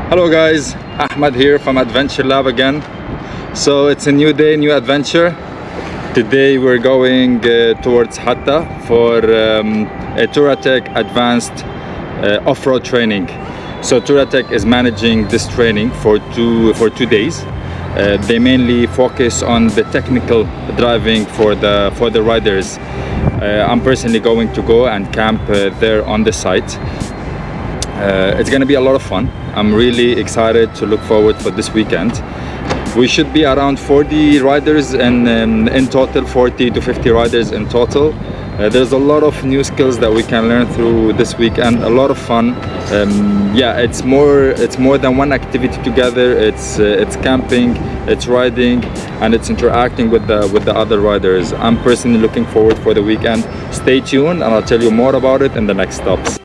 Hello guys, Ahmed here from Adventure Lab again. So it's a new day, new adventure. Today we're going towards Hatta for a Toura-Tech advanced off-road training. So Toura-Tech is managing this training for two days. They mainly focus on the technical driving for the riders. I'm personally going to go and camp there on the site. It's going to be a lot of fun. I'm really excited to look forward for this weekend. We should be around 40 riders in total, 40 to 50 riders in total. There's a lot of new skills that we can learn through this weekend, a lot of fun. Yeah, it's more than one activity together. It's camping, it's riding, and it's interacting with the other riders. I'm personally looking forward for the weekend. Stay tuned and I'll tell you more about it in the next stops.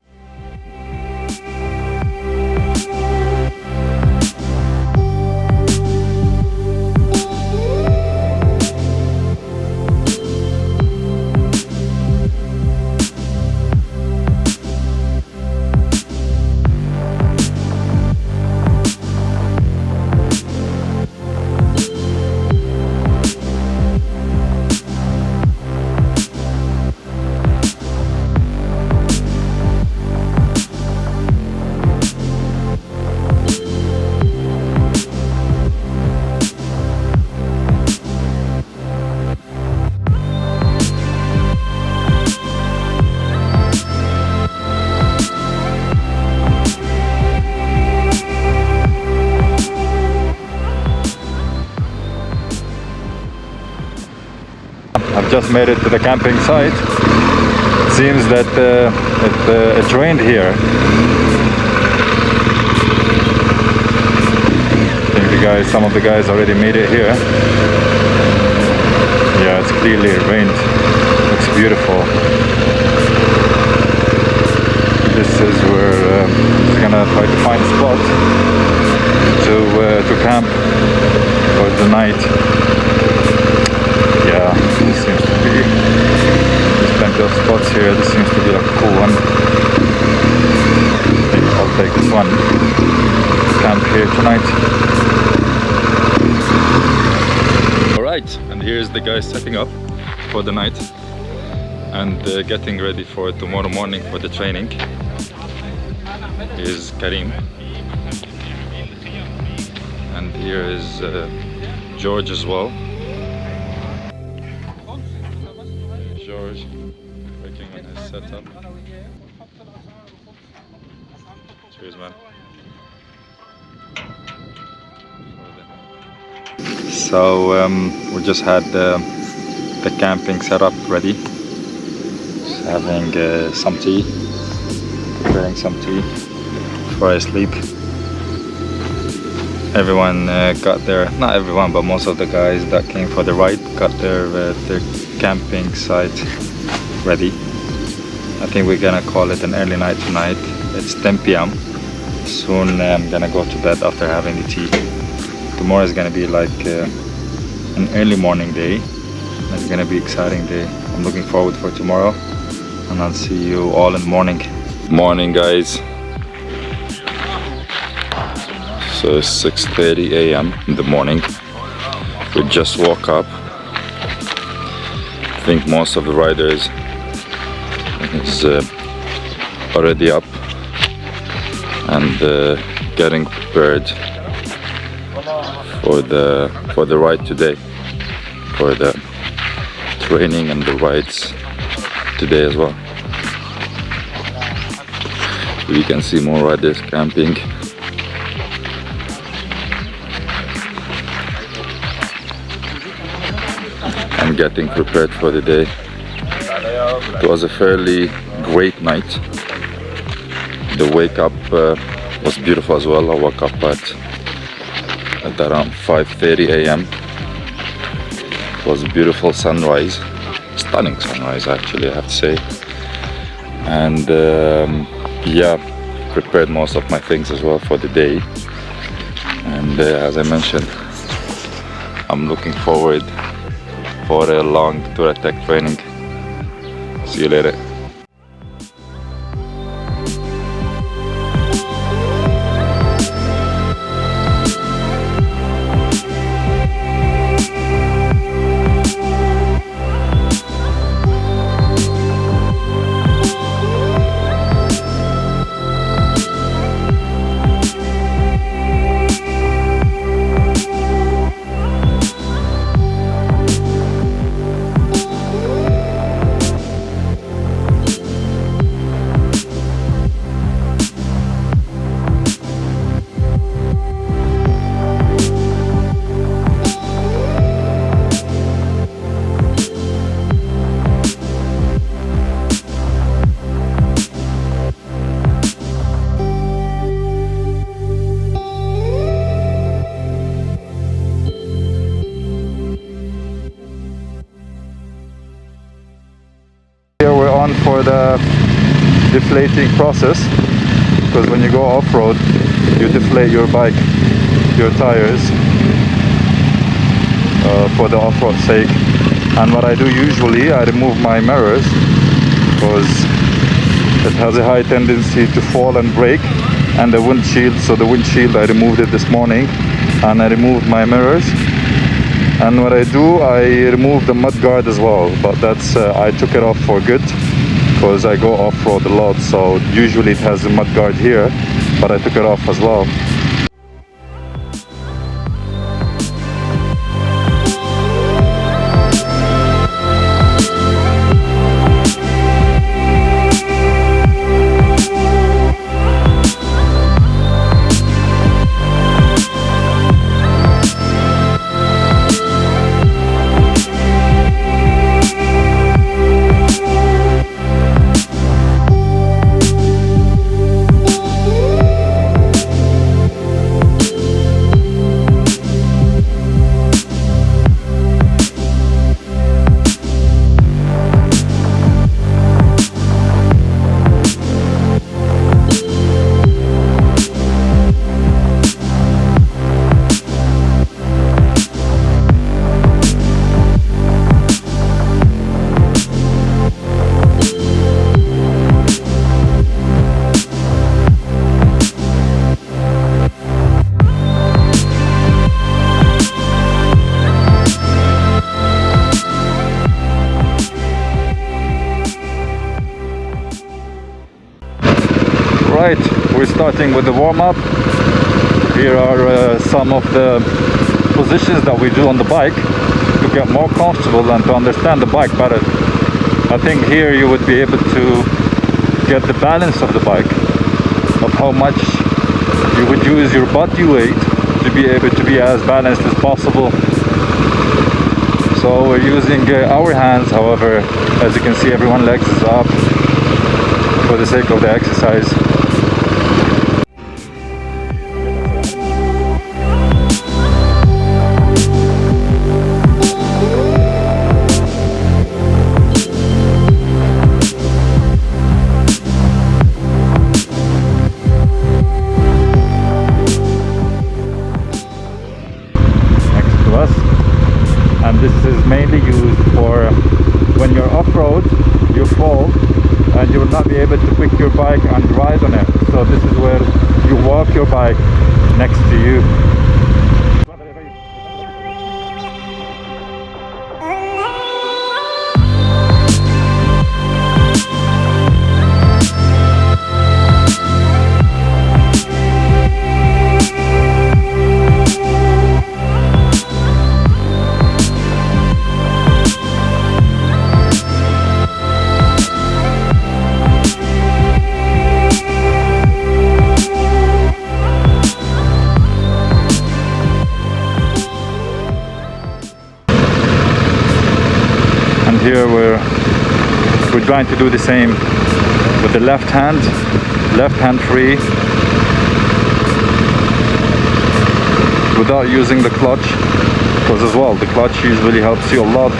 I've just made it to the camping site. It seems that it rained here. I think some of the guys already made it here. Yeah, it's clearly rained. Looks beautiful. This is where I'm just gonna try to find a spot to camp for the night. Yeah, this seems to be, there's plenty of spots here. This seems to be a cool one. I think I'll take this one. Camp here tonight. Alright, and here's the guys setting up for the night and getting ready for tomorrow morning for the training. Here's Karim. And here is George as well. George working on his setup. Cheers, man. So we just had the camping setup ready. Just having some tea, preparing some tea before I sleep. Everyone got their, not everyone, but most of the guys that came for the ride got their camping site ready. I think we're gonna call it an early night tonight. It's 10 p.m. Soon I'm gonna go to bed after having the tea. Tomorrow is gonna be like an early morning day. It's gonna be an exciting day. I'm looking forward for tomorrow, and I'll see you all in the morning. Morning, guys. So it's 6:30 a.m. in the morning. We just woke up. I think most of the riders is already up and getting prepared for the ride today, for the training and the rides today as well. You can see more riders camping. And getting prepared for the day. It was a fairly great night. The wake up was beautiful as well. I woke up at around 5:30 a.m. It was a beautiful sunrise, stunning sunrise actually, I have to say. And yeah, prepared most of my things as well for the day. And as I mentioned, I'm looking forward for a long Toura-Tech training. See you later. for the deflating process, because when you go off-road you deflate your bike, your tires, for the off-road sake. And what I do usually, I remove my mirrors because it has a high tendency to fall and break, and the windshield, so the windshield I removed it this morning, and I removed my mirrors. And what I do, I remove the mud guard as well, but that's I took it off for good because I go off-road a lot, so usually it has a mud guard here, but I took it off as well. Right, we're starting with the warm-up. Here are some of the positions that we do on the bike to get more comfortable and to understand the bike better. I think here you would be able to get the balance of the bike, of how much you would use your body weight to be able to be as balanced as possible. So we're using our hands, however, as you can see, everyone's legs is up for the sake of the exercise. And this is mainly used for when you're off-road, you fall and you will not be able to pick your bike and ride on it. So this is where you walk your bike next to you. Here we're trying to do the same with the left hand free, without using the clutch, because as well the clutch usually helps you a lot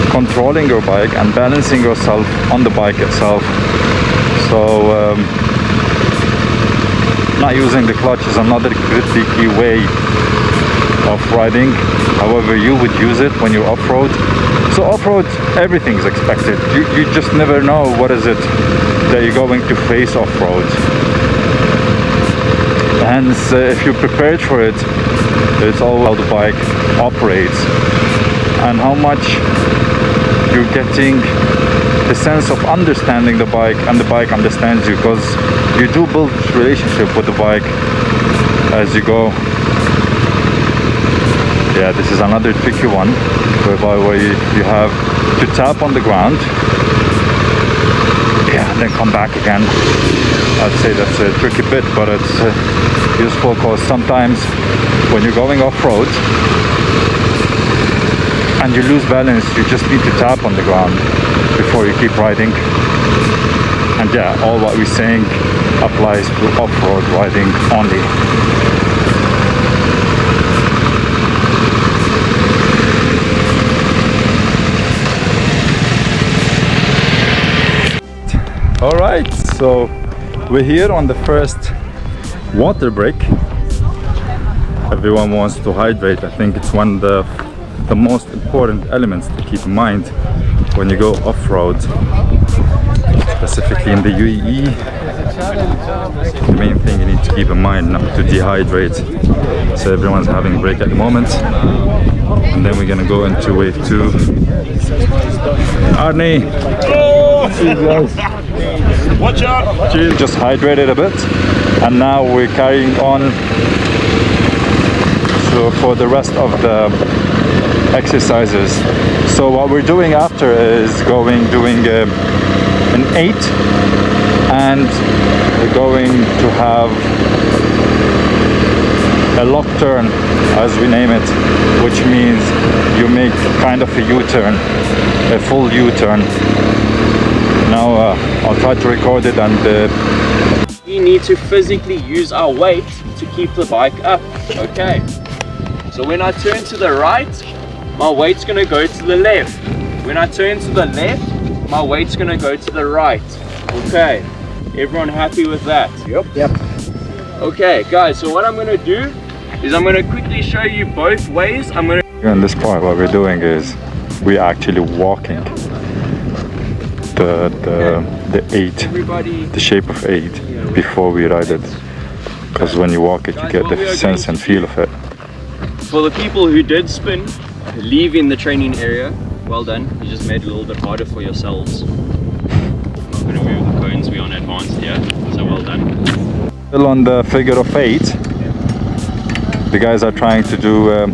controlling your bike and balancing yourself on the bike itself. So not using the clutch is another key way of riding. However, you would use it when you're off-road. So off-road, everything is expected. You just never know what is it that you're going to face off-road. Hence, if you're prepared for it, it's all how the bike operates and how much you're getting the sense of understanding the bike and the bike understands you, because you do build relationship with the bike as you go. Yeah, this is another tricky one, whereby you have to tap on the ground, yeah, and then come back again. I'd say that's a tricky bit, but it's useful because sometimes when you're going off-road and you lose balance, you just need to tap on the ground before you keep riding. And yeah, all what we're saying applies to off-road riding only. All right, so we're here on the first water break. Everyone wants to hydrate. I think it's one of the most important elements to keep in mind when you go off-road, specifically in the UAE. The main thing you need to keep in mind, not to dehydrate. So everyone's having a break at the moment, and then we're gonna go into wave 2. Arnie! Cheers, guys. Watch out! Cheers. Just hydrated a bit, and now we're carrying on. So for the rest of the exercises. So what we're doing after is doing an 8, and we're going to have a lock turn, as we name it, which means you make kind of a U-turn, a full U-turn. Now I'll try to record it, and we need to physically use our weight to keep the bike up. Okay, so when I turn to the right, my weight's gonna go to the left. When I turn to the left, my weight's gonna go to the right. Okay, everyone happy with that? Yep. Okay guys, so what I'm gonna do is I'm gonna quickly show you both ways. in this part what we're doing is we're actually walking the 8, the shape of 8 before we ride it, because when you walk it you get the sense and feel of it. For the people who did spin leaving the training area, well done, you just made it a little bit harder for yourselves. I'm not going to move the cones, we're on advanced here, so well done. Still on the figure of 8, the guys are trying to do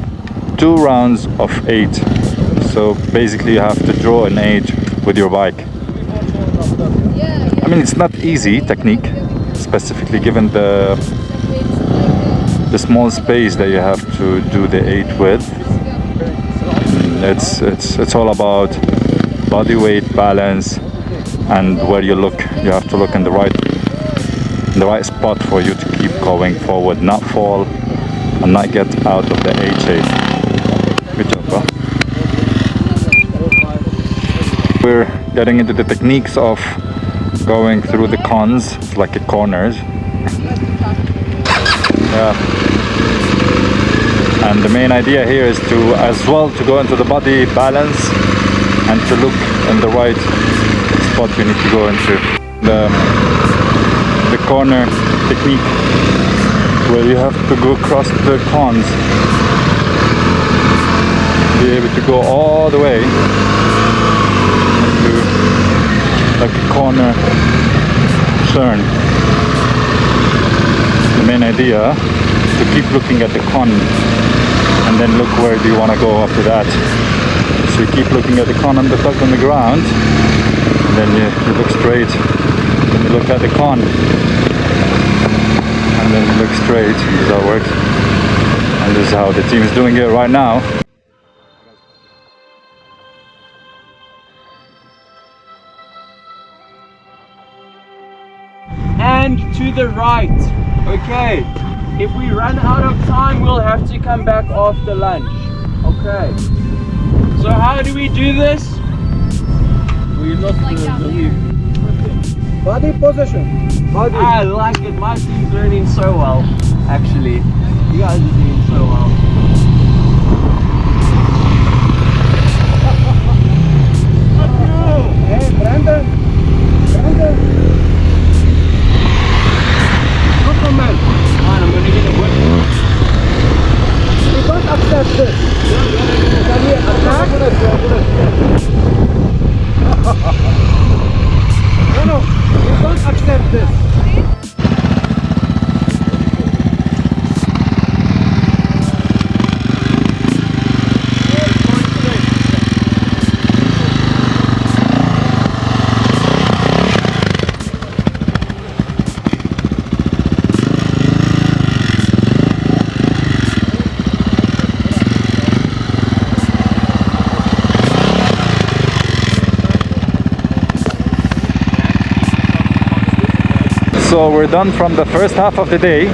2 rounds of 8. So basically you have to draw an 8 with your bike. I mean, it's not easy technique, specifically given the small space that you have to do the 8 with. It's all about body weight, balance, and where you look. You have to look in the right spot for you to keep going forward, not fall and not get out of the 8 shape. Good job, bro. We're getting into the techniques of going through the cons, it's like a corners. Yeah. And the main idea here is to go into the body balance and to look in the right spot you need to go into. The corner technique, where you have to go across the cons, be able to go all the way into like a corner turn. The main idea is to keep looking at the con and then look where do you want to go after that. So you keep looking at the con on the top on the ground, and then you look straight, then you look at the con, and then you look straight, and this is how it works. And this is how the team is doing it right now. And to the right. Okay, if we run out of time we'll have to come back after lunch. Okay, so how do we do this? We look the Body position. Body. I like it, my team's learning so well, actually. You guys are doing so well. Hey, Brandon. Man, I'm gonna get a whip. We don't accept this. Can we attack? No, we don't accept this. So we're done from the first half of the day,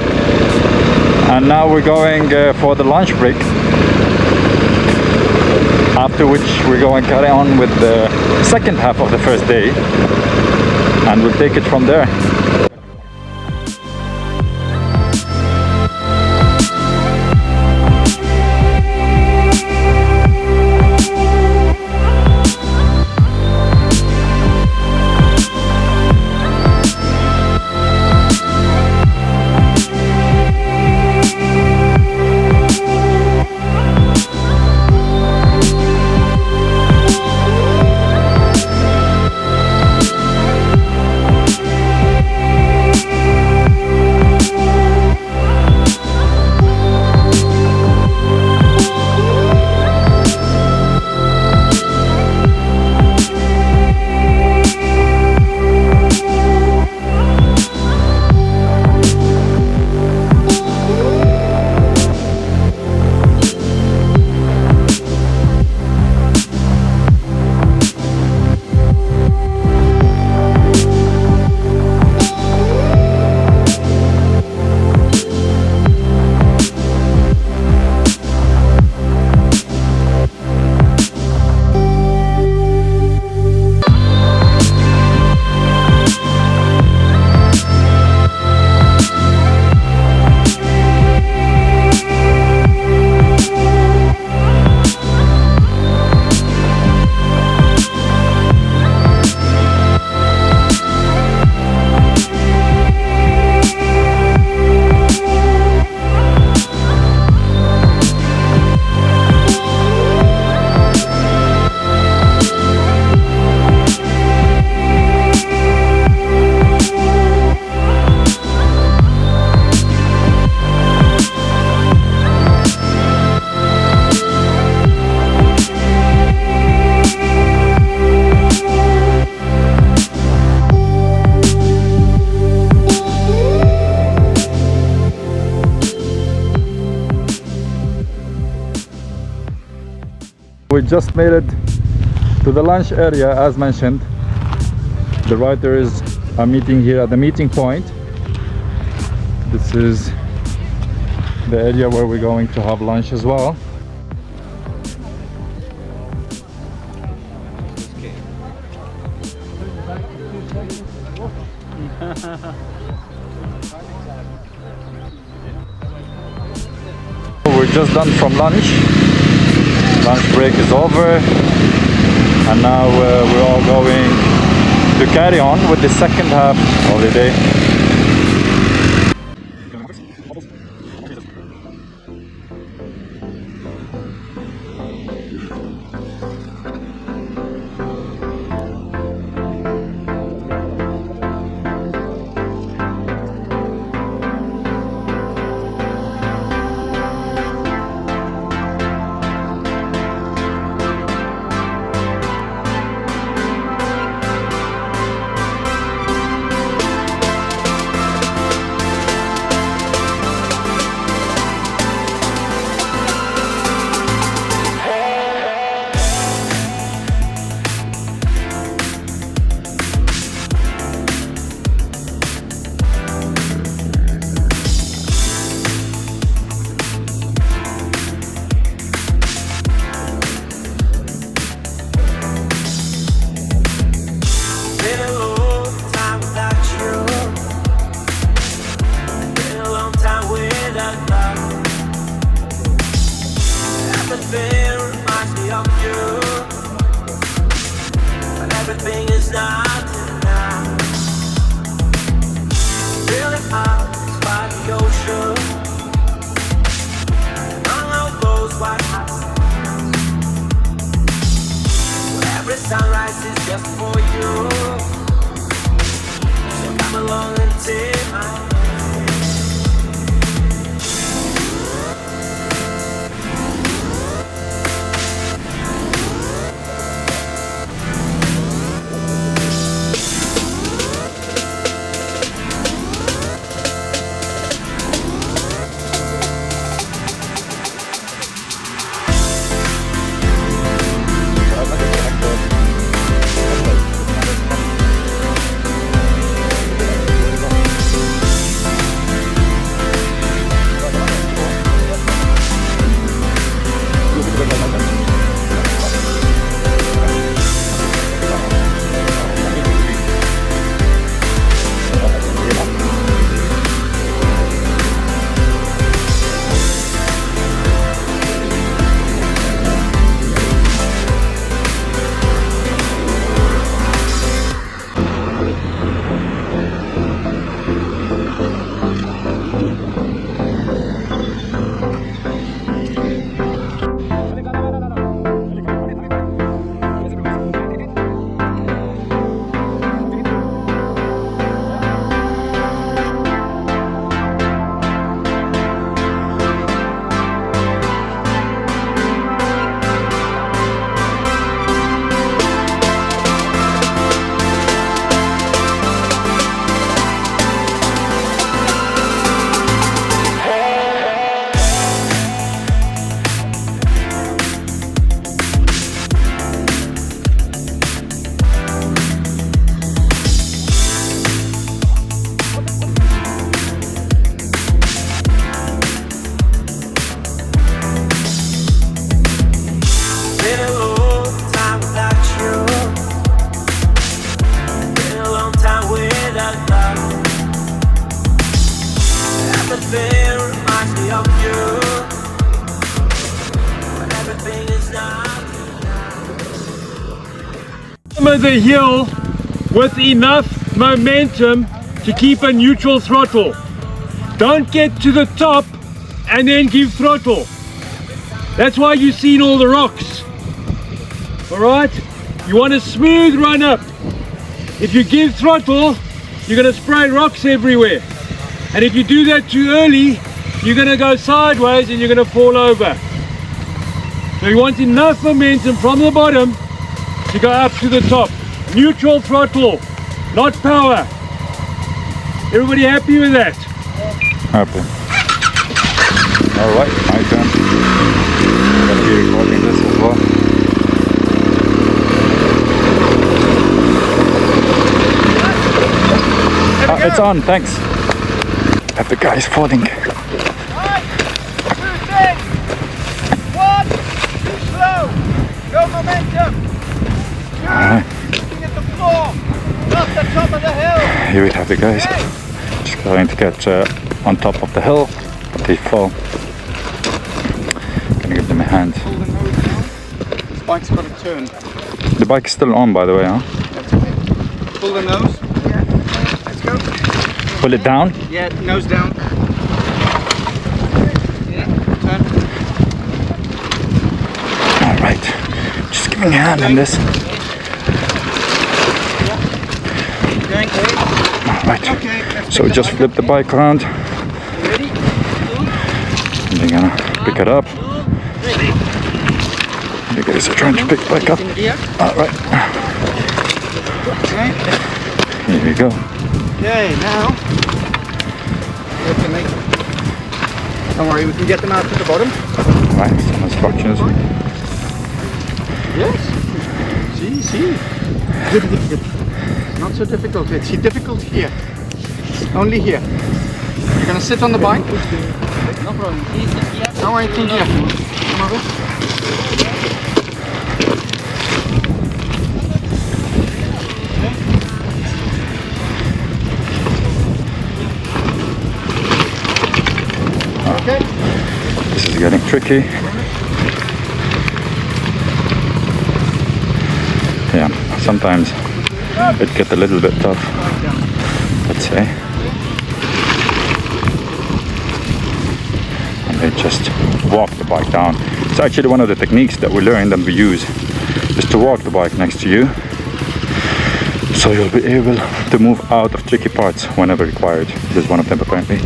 and now we're going for the lunch break, after which we're going to carry on with the second half of the first day. and we'll take it from there. We just made it to the lunch area as mentioned. The riders are meeting here at the meeting point. This is the area where we're going to have lunch as well. We're just done from lunch. Lunch break is over, and now we're all going to carry on with the second half of the day. Sunrise is just for you, so come along and take my hand. over the hill with enough momentum to keep a neutral throttle. Don't get to the top and then give throttle. That's why you've seen all the rocks. Alright? You want a smooth run up. If you give throttle, you're going to spray rocks everywhere. And if you do that too early, you're going to go sideways and you're going to fall over. So you want enough momentum from the bottom to go up to the top. Neutral throttle, not power. Everybody happy with that? Happy. Alright, my turn. I'll be recording this as well. It's on, thanks. Have the guys falling. Right, 2 things. 1, too slow. Go momentum. 2, looking at the floor, not the top of the hill. Here we have the guys. Okay. Just going to get on top of the hill, but they fall. Gonna give them a hand. Pull the nose down. This bike's got to turn. The bike is still on, by the way, huh? That's okay. Pull the nose. Yeah. Let's go. Pull it down. Yeah, nose down. Yeah, turn. Alright, just give me a hand on this. Going. Alright, Okay, let's so pick just the flip the bike around Ready? and they're gonna pick it up. You guys are trying to pick the bike up. In gear. Alright, Okay. here we go. Okay, now we have to make. Don't worry, we can get them out to the bottom. Alright, some instructions. Yes. See. Good. Not so difficult. It's difficult here. Only here. You're gonna sit on the bike. No problem. No worry, in here. Come over. Okay. This is getting tricky. Yeah, sometimes it gets a little bit tough, let's say. And they just walk the bike down. It's actually one of the techniques that we learned and we use, is to walk the bike next to you, so you'll be able to move out of tricky parts whenever required. This is one of them apparently.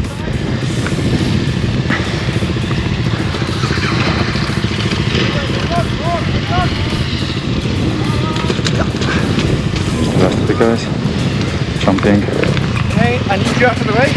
The rest of the guys jumping. Okay, I need you out of the way.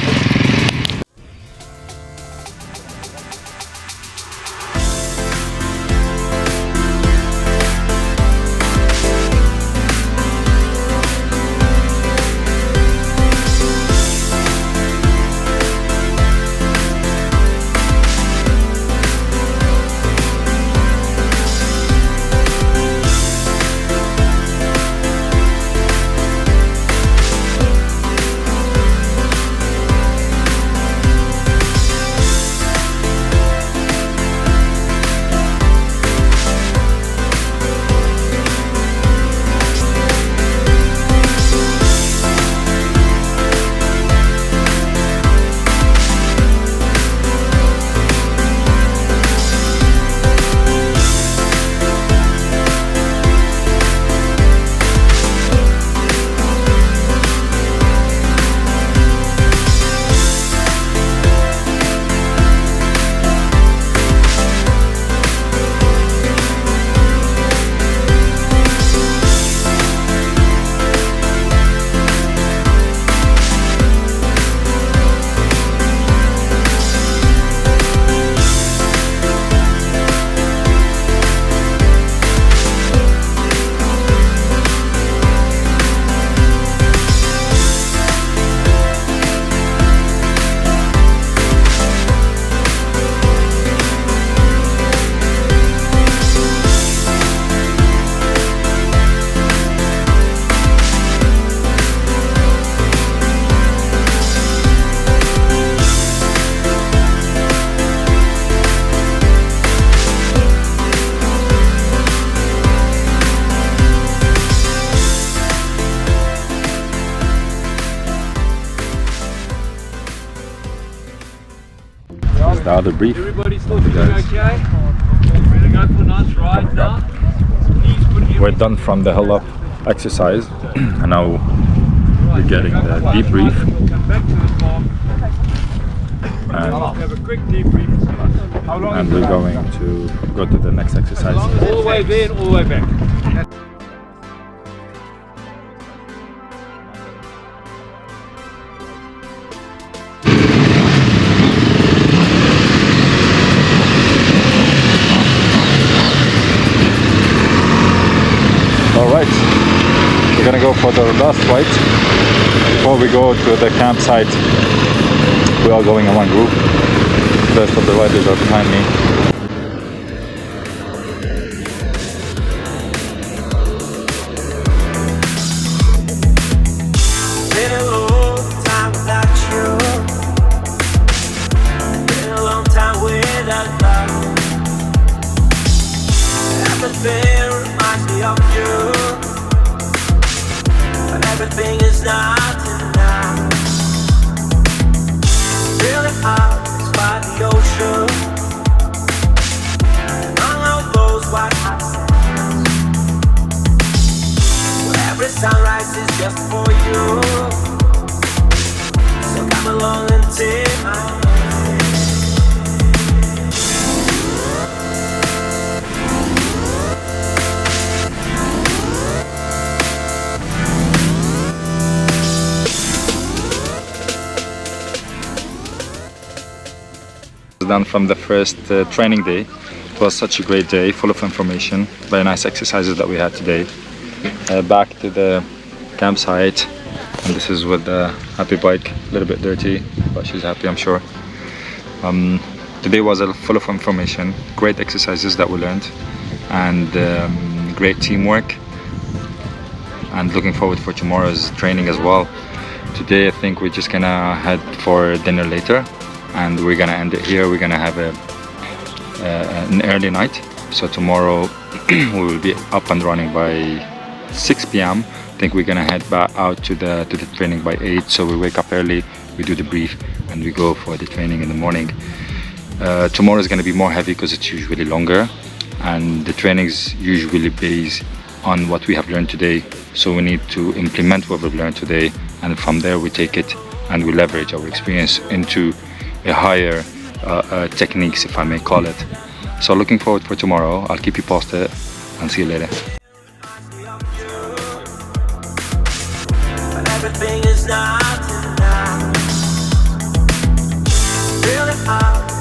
the other brief. Everybody still feeling okay? We're gonna go for a nice ride now. Please put We're done from the hill up exercise and now we're getting the debrief. Come back to the farm. And Have a quick debrief. How long and is we're it? going to go to the next exercise. All the way there and all the way back. Alright, we're gonna go for the last flight. Before we go to the campsite, we are going in one group. The rest of the riders are behind me. Been a long time without you. Been a long time without love. Everything reminds me of you, but everything is not enough. Feeling out by the ocean, none of those white hot sands, where every sunrise is just for you. So come along and take my hand. Done from the first training day. It was such a great day, full of information, very nice exercises that we had today. Back to the campsite, and this is with the happy bike, a little bit dirty, but she's happy, I'm sure. Today was full of information, great exercises that we learned, and great teamwork, and looking forward for tomorrow's training as well. Today I think we're just gonna head for dinner later, and we're gonna end it here. We're gonna have an early night, so tomorrow we will be up and running by 6 p.m. I think we're gonna head back out to the training by 8, so we wake up early, we do the brief, and we go for the training in the morning. Tomorrow is gonna be more heavy because it's usually longer, and the trainings usually based on what we have learned today, so we need to implement what we've learned today, and from there we take it and we leverage our experience into a higher techniques, if I may call it. So looking forward for tomorrow. I'll keep you posted and see you later. But everything is not enough. Feeling out